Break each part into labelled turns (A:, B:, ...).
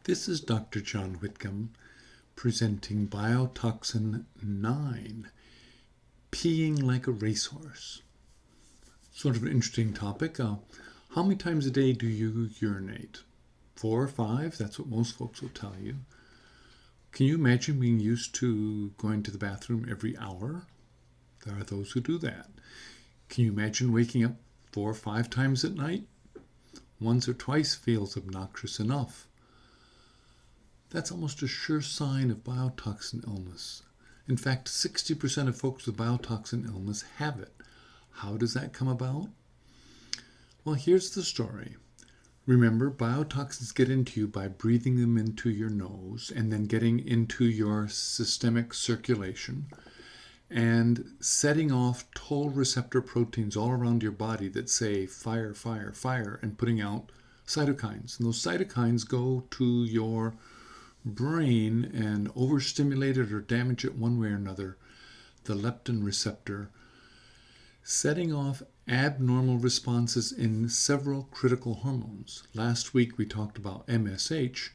A: This is Dr. John Whitcomb presenting Biotoxin IX, peeing like a racehorse. Sort of an interesting topic. How many times a day do you urinate? 4 or 5? That's what most folks will tell you. Can you imagine being used to going to the bathroom every hour? There are those who do that. Can you imagine waking up 4 or 5 times at night? Once or twice feels obnoxious enough. That's almost a sure sign of biotoxin illness. In fact, 60% of folks with biotoxin illness have it. How does that come about? Well, here's the story. Remember, biotoxins get into you by breathing them into your nose and then getting into your systemic circulation and setting off toll receptor proteins all around your body that say fire, fire, fire, and putting out cytokines. And those cytokines go to your brain and overstimulate it or damage it one way or another, the leptin receptor, setting off abnormal responses in several critical hormones. Last week we talked about MSH,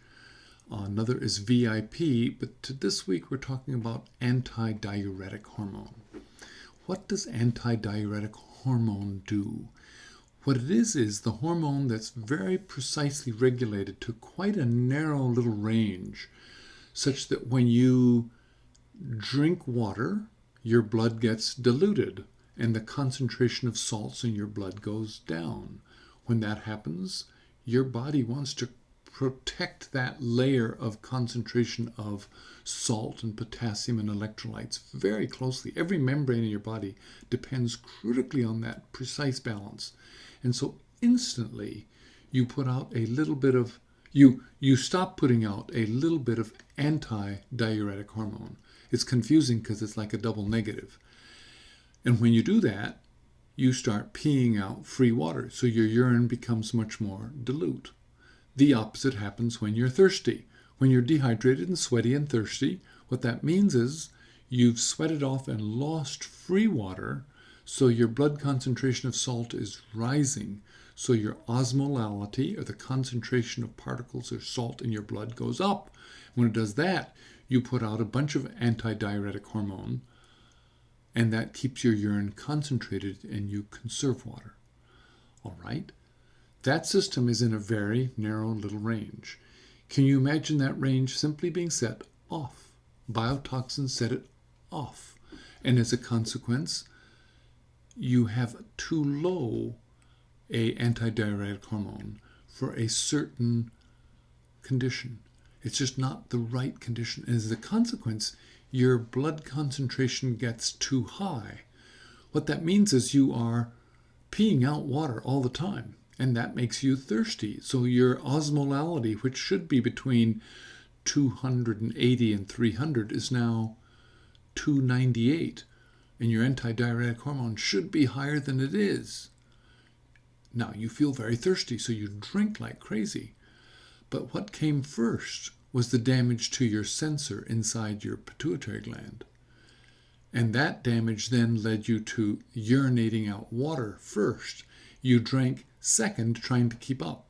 A: another is VIP, but this week we're talking about antidiuretic hormone. What does antidiuretic hormone do? What it is the hormone that's very precisely regulated to quite a narrow little range, such that when you drink water, your blood gets diluted and the concentration of salts in your blood goes down. When that happens, your body wants to protect that layer of concentration of salt and potassium and electrolytes very closely. Every membrane in your body depends critically on that precise balance. And so instantly you put out a little bit of, you stop putting out a little bit of anti-diuretic hormone. It's confusing because it's like a double negative. And when you do that, you start peeing out free water. So your urine becomes much more dilute. The opposite happens when you're thirsty. When you're dehydrated and sweaty and thirsty, what that means is you've sweated off and lost free water. So your blood concentration of salt is rising. So your osmolality, or the concentration of particles of salt in your blood, goes up. When it does that, you put out a bunch of antidiuretic hormone, and that keeps your urine concentrated and you conserve water. All right? That system is in a very narrow little range. Can you imagine that range simply being set off? Biotoxins set it off. And as a consequence, you have too low a antidiuretic hormone for a certain condition. It's just not the right condition. And as a consequence, your blood concentration gets too high. What that means is you are peeing out water all the time, and that makes you thirsty. So your osmolality, which should be between 280 and 300, is now 298. And your antidiuretic hormone should be higher than it is. Now, you feel very thirsty, so you drink like crazy. But what came first was the damage to your sensor inside your pituitary gland. And that damage then led you to urinating out water first. You drank second, trying to keep up.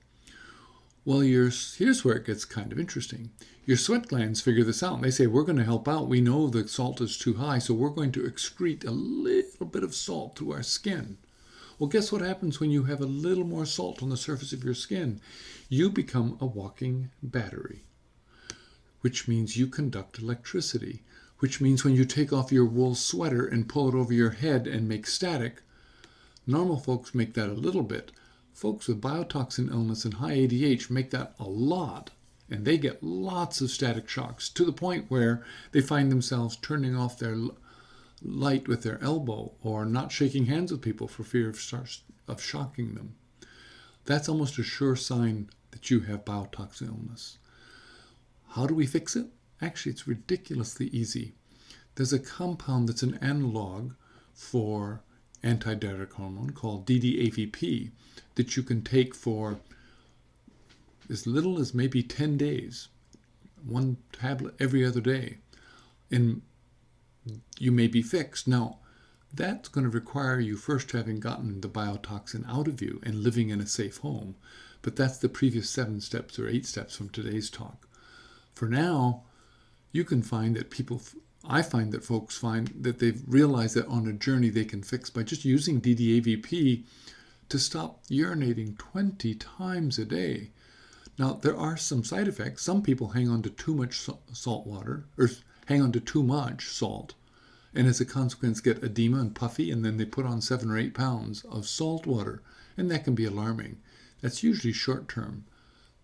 A: Well, here's where it gets kind of interesting. Your sweat glands figure this out. They say, we're going to help out. We know the salt is too high, so we're going to excrete a little bit of salt through our skin. Well, guess what happens when you have a little more salt on the surface of your skin? You become a walking battery, which means you conduct electricity, which means when you take off your wool sweater and pull it over your head and make static, normal folks make that a little bit. Folks with biotoxin illness and high ADH make that a lot, and they get lots of static shocks to the point where they find themselves turning off their light with their elbow or not shaking hands with people for fear of shocking them. That's almost a sure sign that you have biotoxin illness. How do we fix it? Actually, it's ridiculously easy. There's a compound that's an analog for antidiuretic hormone called DDAVP that you can take for as little as maybe 10 days, 1 tablet every other day, and you may be fixed. Now, that's going to require you first having gotten the biotoxin out of you and living in a safe home. But that's the previous 7 steps or 8 steps from today's talk. For now, you can find that I find that folks find that they've realized that on a journey they can fix by just using DDAVP to stop urinating 20 times a day. Now, there are some side effects. Some people hang on to too much salt water, or hang on to too much salt, and as a consequence get edema and puffy, and then they put on 7 or 8 pounds of salt water, and that can be alarming. That's usually short term.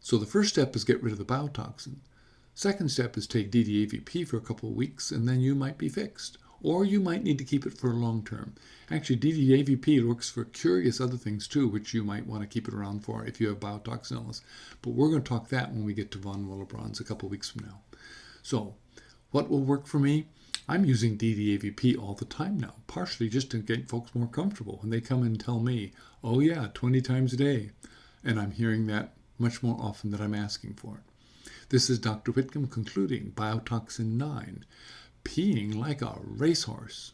A: So the first step is get rid of the biotoxin. Second step is take DDAVP for a couple of weeks, and then you might be fixed. Or you might need to keep it for a long term. Actually, DDAVP works for curious other things too, which you might want to keep it around for if you have biotoxin illness. But we're going to talk that when we get to von Willebrand's a couple of weeks from now. So, what will work for me? I'm using DDAVP all the time now, partially just to get folks more comfortable when they come and tell me, oh yeah, 20 times a day. And I'm hearing that much more often than I'm asking for it. This is Dr. Whitcomb concluding Biotoxin IX, peeing like a racehorse.